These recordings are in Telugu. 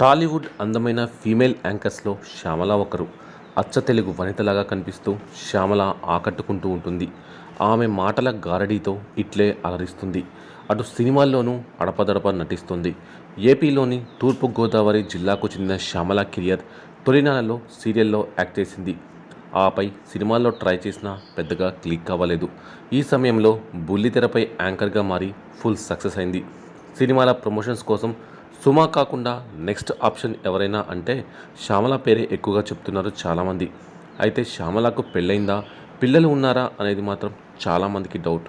టాలీవుడ్ అందమైన ఫీమేల్ యాంకర్స్లో శ్యామల ఒకరు. అచ్చ తెలుగు వనితలాగా కనిపిస్తూ శ్యామల ఆకట్టుకుంటూ ఉంటుంది. ఆమె మాటల గారడీతో ఇట్లే అలరిస్తుంది. అటు సినిమాల్లోనూ అడపదడప నటిస్తుంది. ఏపీలోని తూర్పుగోదావరి జిల్లాకు చెందిన శ్యామల కెరియర్ తొలినాళ్లలో సీరియల్లో యాక్ట్ చేసింది. ఆపై సినిమాల్లో ట్రై చేసినా పెద్దగా క్లిక్ అవ్వలేదు. ఈ సమయంలో బుల్లితెరపై యాంకర్గా మారి ఫుల్ సక్సెస్ అయింది. సినిమాల ప్రమోషన్స్ కోసం సుమా కాకుండా నెక్స్ట్ ఆప్షన్ ఎవరైనా అంటే శ్యామల పేరే ఎక్కువగా చెప్తున్నారు చాలామంది. అయితే శ్యామలకు పెళ్ళైందా, పిల్లలు ఉన్నారా అనేది మాత్రం చాలామందికి డౌట్.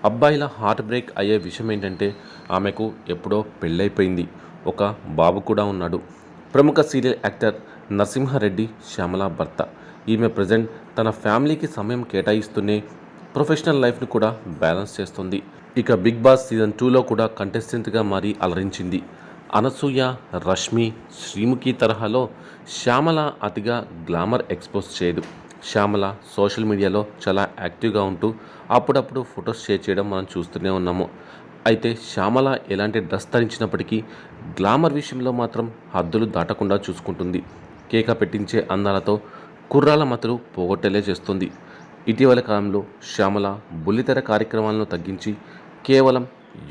అబ్బాయిల హార్ట్ బ్రేక్ అయ్యే విషయం ఏంటంటే ఆమెకు ఎప్పుడో పెళ్ళైపోయింది, ఒక బాబు కూడా ఉన్నాడు. ప్రముఖ సీరియల్ యాక్టర్ నరసింహారెడ్డి శ్యామల భర్త. ఈమె ప్రజెంట్ తన ఫ్యామిలీకి సమయం కేటాయిస్తూనే ప్రొఫెషనల్ లైఫ్ను కూడా బ్యాలెన్స్ చేస్తుంది. ఇక బిగ్ బాస్ సీజన్ 2లో కూడా కంటెస్టెంట్గా మారి అలరించింది. అనసూయ, రష్మి, శ్రీముఖి తరహాలో శ్యామల అతిగా గ్లామర్ ఎక్స్పోజ్ చేయదు. శ్యామల సోషల్ మీడియాలో చాలా యాక్టివ్గా ఉంటూ అప్పుడప్పుడు ఫొటోస్ షేర్ చేయడం మనం చూస్తూనే ఉన్నాము. అయితే శ్యామల ఎలాంటి డ్రెస్ ధరించినప్పటికీ గ్లామర్ విషయంలో మాత్రం హద్దులు దాటకుండా చూసుకుంటుంది. కేక పెట్టించే అందాలతో కుర్రాల మతులు పోగొట్టేలే చేస్తుంది. ఇటీవల కాలంలో శ్యామల బుల్లితెర కార్యక్రమాలను తగ్గించి కేవలం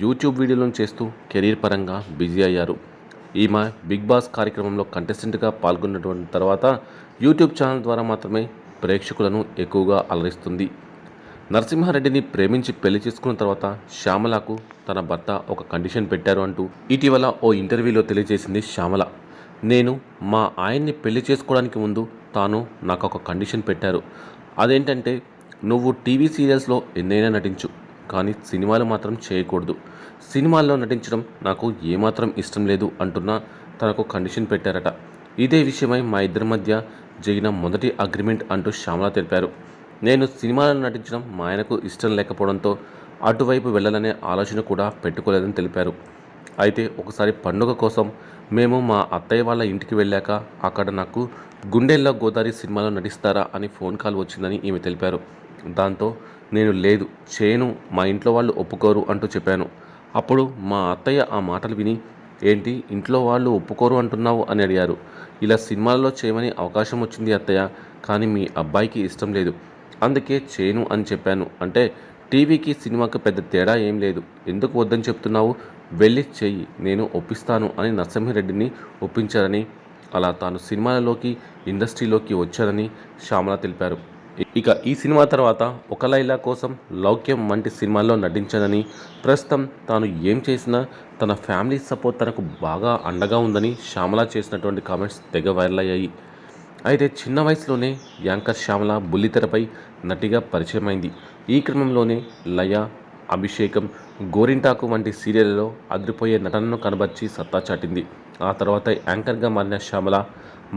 యూట్యూబ్ వీడియోలను చేస్తూ కెరీర్ పరంగా బిజీ అయ్యారు. ఈమె బిగ్ బాస్ కార్యక్రమంలో కంటెస్టెంట్గా పాల్గొన్నటువంటి తర్వాత యూట్యూబ్ ఛానల్ ద్వారా మాత్రమే ప్రేక్షకులను ఎక్కువగా అలరిస్తుంది. నరసింహారెడ్డిని ప్రేమించి పెళ్లి చేసుకున్న తర్వాత శ్యామలకు తన భర్త ఒక కండిషన్ పెట్టారు అంటూ ఇటీవల ఓ ఇంటర్వ్యూలో తెలియజేసింది శ్యామల. నేను మా ఆయన్ని పెళ్లి చేసుకోవడానికి ముందు తాను నాకు ఒక కండిషన్ పెట్టారు. అదేంటంటే, నువ్వు టీవీ సీరియల్స్లో ఎన్నైనా నటించు, కానీ సినిమాలు మాత్రం చేయకూడదు. సినిమాల్లో నటించడం నాకు ఏమాత్రం ఇష్టం లేదు అంటున్నా తనకు కండిషన్ పెట్టారట. ఇదే విషయమై మా ఇద్దరి మధ్య జరిగిన మొదటి అగ్రిమెంట్ అంటూ శ్యామల తెలిపారు. నేను సినిమాలను నటించడం మా ఆయనకు ఇష్టం లేకపోవడంతో అటువైపు వెళ్ళాలనే ఆలోచన కూడా పెట్టుకోలేదని తెలిపారు. అయితే ఒకసారి పండుగ కోసం మేము మా అత్తయ్య వాళ్ళ ఇంటికి వెళ్ళాక అక్కడ నాకు గుండెల్లో గోదావరి సినిమాలో నటిస్తారా అని ఫోన్ కాల్ వచ్చిందని ఈమె తెలిపారు. దాంతో నేను లేదు చేయను, మా ఇంట్లో వాళ్ళు ఒప్పుకోరు అంటూ చెప్పాను. అప్పుడు మా అత్తయ్య ఆ మాటలు విని, ఏంటి ఇంట్లో వాళ్ళు ఒప్పుకోరు అంటున్నావు అని అడిగారు. ఇలా సినిమాల్లో చేయమని అవకాశం వచ్చింది అత్తయ్య, కానీ మీ అబ్బాయికి ఇష్టం లేదు, అందుకే చేయను అని చెప్పాను. అంటే టీవీకి సినిమాకి పెద్ద తేడా ఏం లేదు, ఎందుకు వద్దని చెప్తున్నావు, వెళ్ళి చెయ్యి, నేను ఒప్పిస్తాను అని నరసింహారెడ్డిని ఒప్పించారని, అలా తాను సినిమాలలోకి ఇండస్ట్రీలోకి వచ్చారని శ్యామల తెలిపారు. ఇక ఈ సినిమా తర్వాత ఒక లైలా కోసం, లౌక్యం వంటి సినిమాల్లో నటించానని, ప్రస్తుతం తాను ఏం చేసినా తన ఫ్యామిలీ సపోర్ట్ తనకు బాగా అండగా ఉందని శ్యామల చేసినటువంటి కామెంట్స్ తెగ వైరల్ అయ్యాయి. అయితే చిన్న వయసులోనే యాంకర్ శ్యామల బుల్లితెరపై నటిగా పరిచయమైంది. ఈ క్రమంలోనే లయ, అభిషేకం, గోరింటాకు వంటి సీరియళ్లలో అదిరిపోయే నటనను కనబర్చి సత్తా చాటింది. ఆ తర్వాత యాంకర్గా మారిన శ్యామల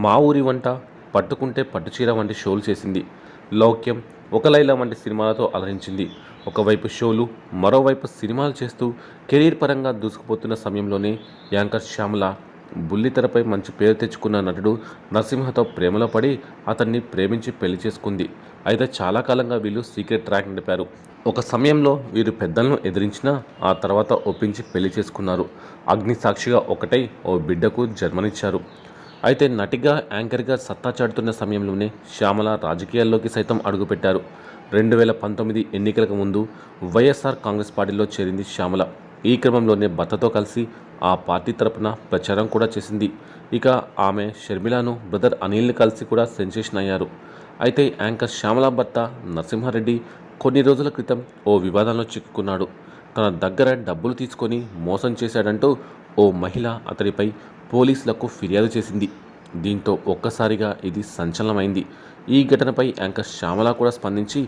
మా ఊరి వంట, పట్టుకుంటే పట్టుచీర వంటి షోలు చేసింది. లౌక్యం, ఒక లైలా వంటి సినిమాలతో అలరించింది. ఒకవైపు షోలు, మరోవైపు సినిమాలు చేస్తూ కెరీర్ పరంగా దూసుకుపోతున్న సమయంలోనే యాంకర్ శ్యామల బుల్లితెరపై మంచి పేరు తెచ్చుకున్న నటుడు నరసింహతో ప్రేమలో పడి అతన్ని ప్రేమించి పెళ్లి చేసుకుంది. అయితే చాలా కాలంగా వీళ్ళు సీక్రెట్ ట్రాక్ నడిపారు. ఒక సమయంలో వీరు పెద్దలను ఎదిరించినా ఆ తర్వాత ఒప్పించి పెళ్లి చేసుకున్నారు. అగ్ని సాక్షిగా ఒకటై ఓ బిడ్డకు జన్మనిచ్చారు. అయితే నటిగా, యాంకర్గా సత్తా చాటుతున్న సమయంలోనే శ్యామల రాజకీయాల్లోకి సైతం అడుగుపెట్టారు. 2019 ఎన్నికలకు ముందు వైఎస్ఆర్ కాంగ్రెస్ పార్టీలో చేరింది శ్యామల. ఈ క్రమంలోనే భర్తతో కలిసి ఆ పార్టీ తరపున ప్రచారం కూడా చేసింది. ఇక ఆమె షర్మిలను, బ్రదర్ అనిల్ని కలిసి కూడా సెన్సేషన్ అయ్యారు. అయితే యాంకర్ శ్యామల భర్త నరసింహారెడ్డి కొన్ని రోజుల క్రితం ఓ వివాదంలో చిక్కుకున్నాడు. తన దగ్గర డబ్బులు తీసుకొని మోసం చేశాడంటూ ఓ మహిళ అతడిపై పోలీసులకు ఫిర్యాదు చేసింది. దీంతో ఒక్కసారిగా ఇది సంచలనమైంది. ఈ ఘటనపై యాంకర్ శ్యామల కూడా స్పందించి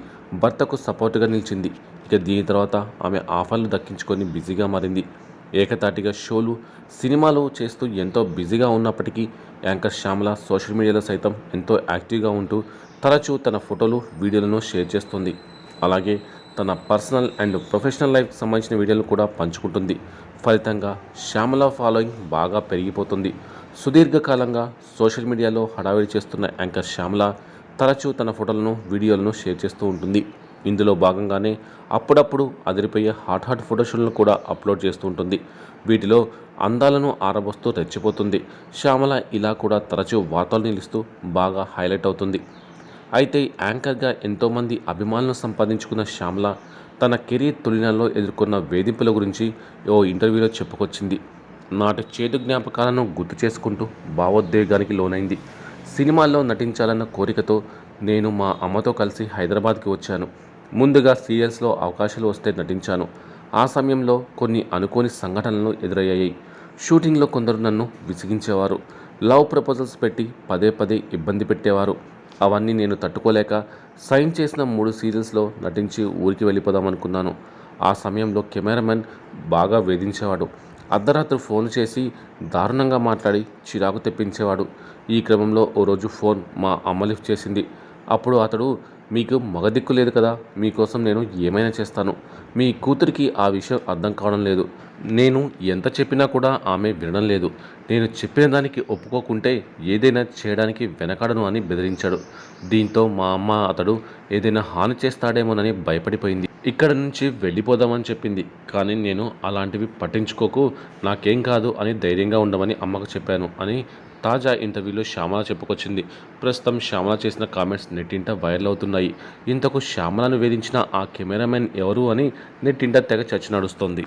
భర్తకు సపోర్టుగా నిలిచింది. ఇక దీని తర్వాత ఆమె ఆఫర్లు దక్కించుకొని బిజీగా మారింది. ఏకతాటిగా షోలు, సినిమాలు చేస్తూ ఎంతో బిజీగా ఉన్నప్పటికీ యాంకర్ శ్యామల సోషల్ మీడియాలో సైతం ఎంతో యాక్టివ్గా ఉంటూ తరచూ తన ఫోటోలు, వీడియోలను షేర్ చేస్తుంది. అలాగే తన పర్సనల్ అండ్ ప్రొఫెషనల్ లైఫ్కి సంబంధించిన వీడియోలు కూడా పంచుకుంటుంది. ఫలితంగా శ్యామల ఫాలోయింగ్ బాగా పెరిగిపోతుంది. సుదీర్ఘకాలంగా సోషల్ మీడియాలో హడావిడి చేస్తున్న యాంకర్ శ్యామల తరచూ తన ఫోటోలను, వీడియోలను షేర్ చేస్తూ ఉంటుంది. ఇందులో భాగంగానే అప్పుడప్పుడు అదిరిపోయే హాట్ ఫోటోషూట్లను కూడా అప్లోడ్ చేస్తూ ఉంటుంది. వీటిలో అందాలను ఆరబోస్తూ రెచ్చిపోతుంది. శ్యామల ఇలా కూడా తరచూ వార్తలు నిలుస్తూ బాగా హైలైట్ అవుతుంది. అయితే యాంకర్గా ఎంతోమంది అభిమానులను సంపాదించుకున్న శ్యామల తన కెరీర్ తొలినాల్లో ఎదుర్కొన్న వేధింపుల గురించి ఓ ఇంటర్వ్యూలో చెప్పుకొచ్చింది. నాటి చేదు జ్ఞాపకాలను గుర్తు చేసుకుంటూ భావోద్వేగానికి లోనైంది. సినిమాల్లో నటించాలన్న కోరికతో నేను మా అమ్మతో కలిసి హైదరాబాద్కి వచ్చాను. ముందుగా సీరియల్స్లో అవకాశాలు వస్తే నటించాను. ఆ సమయంలో కొన్ని అనుకోని సంఘటనలు ఎదురయ్యాయి. షూటింగ్లో కొందరు నన్ను విసిగించేవారు. లవ్ ప్రపోజల్స్ పెట్టి పదే పదే ఇబ్బంది పెట్టేవారు. అవన్నీ నేను తట్టుకోలేక సైన్ చేసిన 3 సీరియల్స్లో నటించి ఊరికి వెళ్ళిపోదామనుకున్నాను. ఆ సమయంలో కెమెరామెన్ బాగా వేధించేవాడు. అర్ధరాత్రి ఫోన్లు చేసి దారుణంగా మాట్లాడి చిరాకు తెప్పించేవాడు. ఈ క్రమంలో ఓ రోజు ఫోన్ మా అమ్మ లిఫ్ట్ చేసింది. అప్పుడు అతడు, మీకు మగదిక్కు లేదు కదా, మీకోసం నేను ఏమైనా చేస్తాను. మీ కూతురికి ఆ విషయం అర్థం కావడం లేదు. నేను ఎంత చెప్పినా కూడా ఆమె వినడం లేదు. నేను చెప్పిన దానికి ఒప్పుకోకుంటే ఏదైనా చేయడానికి వెనకాడను అని బెదిరించాడు. దీంతో మా అమ్మ అతడు ఏదైనా హాని చేస్తాడేమోనని భయపడిపోయింది. ఇక్కడ నుంచి వెళ్ళిపోదామని చెప్పింది. కానీ నేను అలాంటివి పట్టించుకోకు, నాకేం కాదు అని ధైర్యంగా ఉండమని అమ్మకు చెప్పాను అని తాజా ఇంటర్వ్యూలో శ్యామల చెప్పుకొచ్చింది. ప్రస్తుతం శ్యామల చేసిన కామెంట్స్ నెట్టింట వైరల్ అవుతున్నాయి. ఇంతకు శ్యామలను వేధించిన ఆ కెమెరామెన్ ఎవరు అని నెట్టింట తెగ చర్చ నడుస్తోంది.